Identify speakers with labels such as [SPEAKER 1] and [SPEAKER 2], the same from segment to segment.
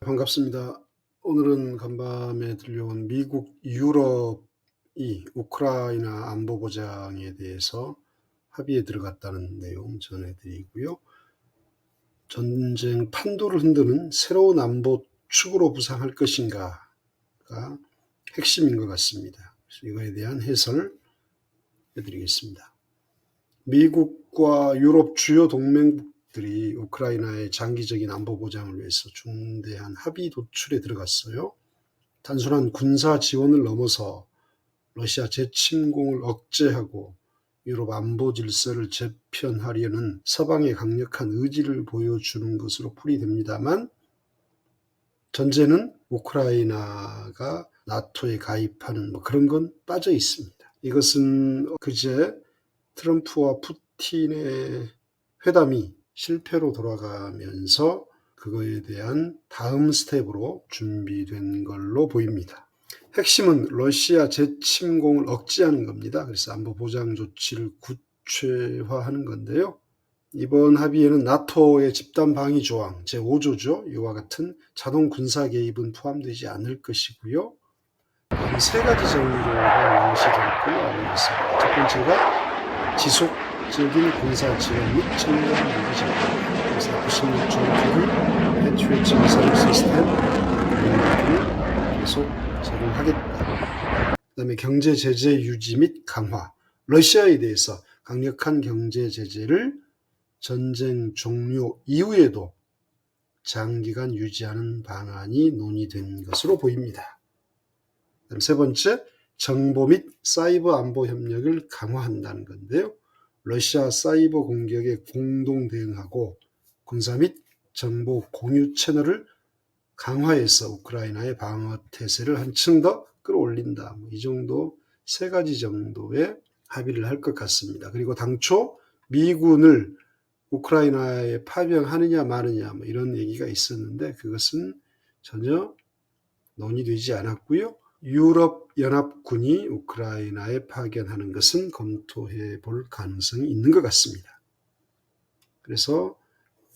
[SPEAKER 1] 반갑습니다. 오늘은 간밤에 들려온 미국, 유럽이 우크라이나 안보 보장에 대해서 합의에 들어갔다는 내용 전해드리고요. 전쟁 판도를 흔드는 새로운 안보 축으로 부상할 것인가가 핵심인 것 같습니다. 그래서 이거에 대한 해설 해드리겠습니다. 미국과 유럽 주요 동맹국들이 우크라이나의 장기적인 안보 보장을 위해서 중대한 합의 도출에 들어갔어요. 단순한 군사 지원을 넘어서 러시아 재침공을 억제하고 유럽 안보 질서를 재편하려는 서방의 강력한 의지를 보여주는 것으로 풀이됩니다만, 전제는 우크라이나가 나토에 가입하는 그런 건 빠져 있습니다. 이것은 그제 트럼프와 푸틴의 회담이 실패로 돌아가면서 그거에 대한 다음 스텝으로 준비된 걸로 보입니다. 핵심은 러시아 재침공을 억제하는 겁니다. 그래서 안보 보장 조치를 구체화하는 건데요. 이번 합의에는 나토의 집단 방위 조항 제5조죠. 이와 같은 자동 군사 개입은 포함되지 않을 것이고요. 다음 세 가지 정도가 명시될 걸로 알고 있습니다. 첫 번째가 지속적인 군사 지원 및 첨단 무기 제공, 그래서 F-16 전투기, 패트리어트 미사일 시스템 등을 계속 제공하겠다. 그 다음에 경제 제재 유지 및 강화, 러시아에 대해서 강력한 경제 제재를 전쟁 종료 이후에도 장기간 유지하는 방안이 논의된 것으로 보입니다. 그다음 세 번째, 정보 및 사이버 안보 협력을 강화한다는 건데요. 러시아 사이버 공격에 공동 대응하고 군사 및 정보 공유 채널을 강화해서 우크라이나의 방어 태세를 한층 더 끌어올린다. 이 정도 세 가지 정도의 합의를 할 것 같습니다. 그리고 당초 미군을 우크라이나에 파병하느냐 마느냐 이런 얘기가 있었는데 그것은 전혀 논의되지 않았고요. 유럽연합군이 우크라이나에 파견하는 것은 검토해 볼 가능성이 있는 것 같습니다. 그래서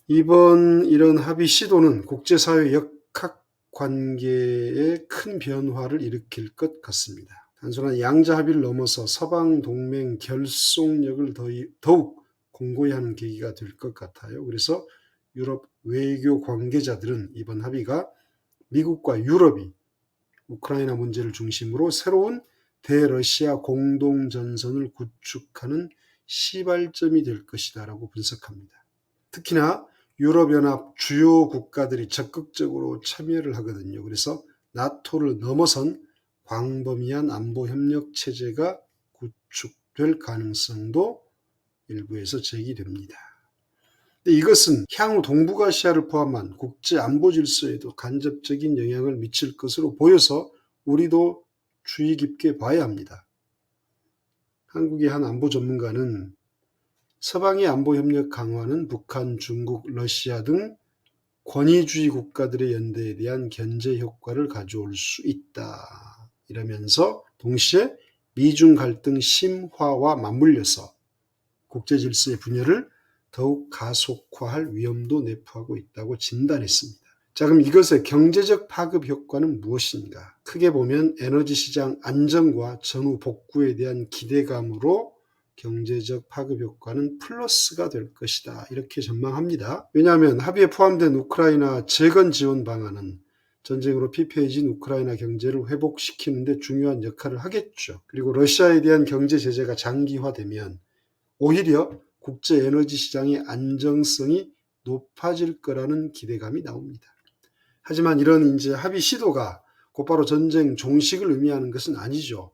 [SPEAKER 1] 이번 이런 합의 시도는 국제사회 역학관계에 큰 변화를 일으킬 것 같습니다. 단순한 양자 합의를 넘어서 서방 동맹 결속력을 더욱 공고히 하는 계기가 될 것 같아요. 그래서 유럽 외교 관계자들은 이번 합의가 미국과 유럽이 우크라이나 문제를 중심으로 새로운 대러시아 공동전선을 구축하는 시발점이 될 것이다 라고 분석합니다. 특히나 유럽연합 주요 국가들이 적극적으로 참여를 하거든요. 그래서 나토를 넘어선 광범위한 안보협력 체제가 구축될 가능성도 일부에서 제기됩니다. 이것은 향후 동북아시아를 포함한 국제 안보 질서에도 간접적인 영향을 미칠 것으로 보여서 우리도 주의 깊게 봐야 합니다. 한국의 한 안보 전문가는 서방의 안보 협력 강화는 북한, 중국, 러시아 등 권위주의 국가들의 연대에 대한 견제 효과를 가져올 수 있다. 이러면서 동시에 미중 갈등 심화와 맞물려서 국제 질서의 분열을 더욱 가속화할 위험도 내포하고 있다고 진단했습니다. 자, 그럼 이것의 경제적 파급 효과는 무엇인가? 크게 보면 에너지 시장 안정과 전후 복구에 대한 기대감으로 경제적 파급 효과는 플러스가 될 것이다. 이렇게 전망합니다. 왜냐하면 합의에 포함된 우크라이나 재건 지원 방안은 전쟁으로 피폐해진 우크라이나 경제를 회복시키는 데 중요한 역할을 하겠죠. 그리고 러시아에 대한 경제 제재가 장기화되면 오히려 국제 에너지 시장의 안정성이 높아질 거라는 기대감이 나옵니다. 하지만 이런 이제 합의 시도가 곧바로 전쟁 종식을 의미하는 것은 아니죠.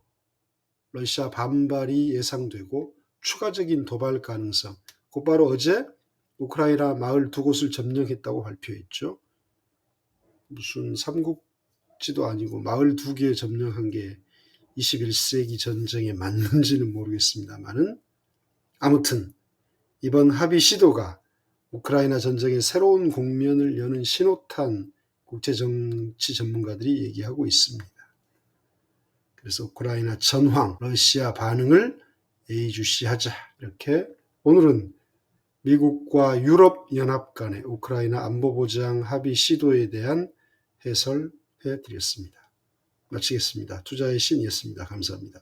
[SPEAKER 1] 러시아 반발이 예상되고 추가적인 도발 가능성, 곧바로 어제 우크라이나 마을 2곳을 점령했다고 발표했죠. 무슨 삼국지도 아니고 마을 2개 점령한 게 21세기 전쟁에 맞는지는 모르겠습니다만은 아무튼 이번 합의 시도가 우크라이나 전쟁의 새로운 국면을 여는 신호탄 국제정치 전문가들이 얘기하고 있습니다. 그래서 우크라이나 전황, 러시아 반응을 예의주시하자. 이렇게 오늘은 미국과 유럽연합 간의 우크라이나 안보보장 합의 시도에 대한 해설해 드렸습니다. 마치겠습니다. 투자의 신이었습니다. 감사합니다.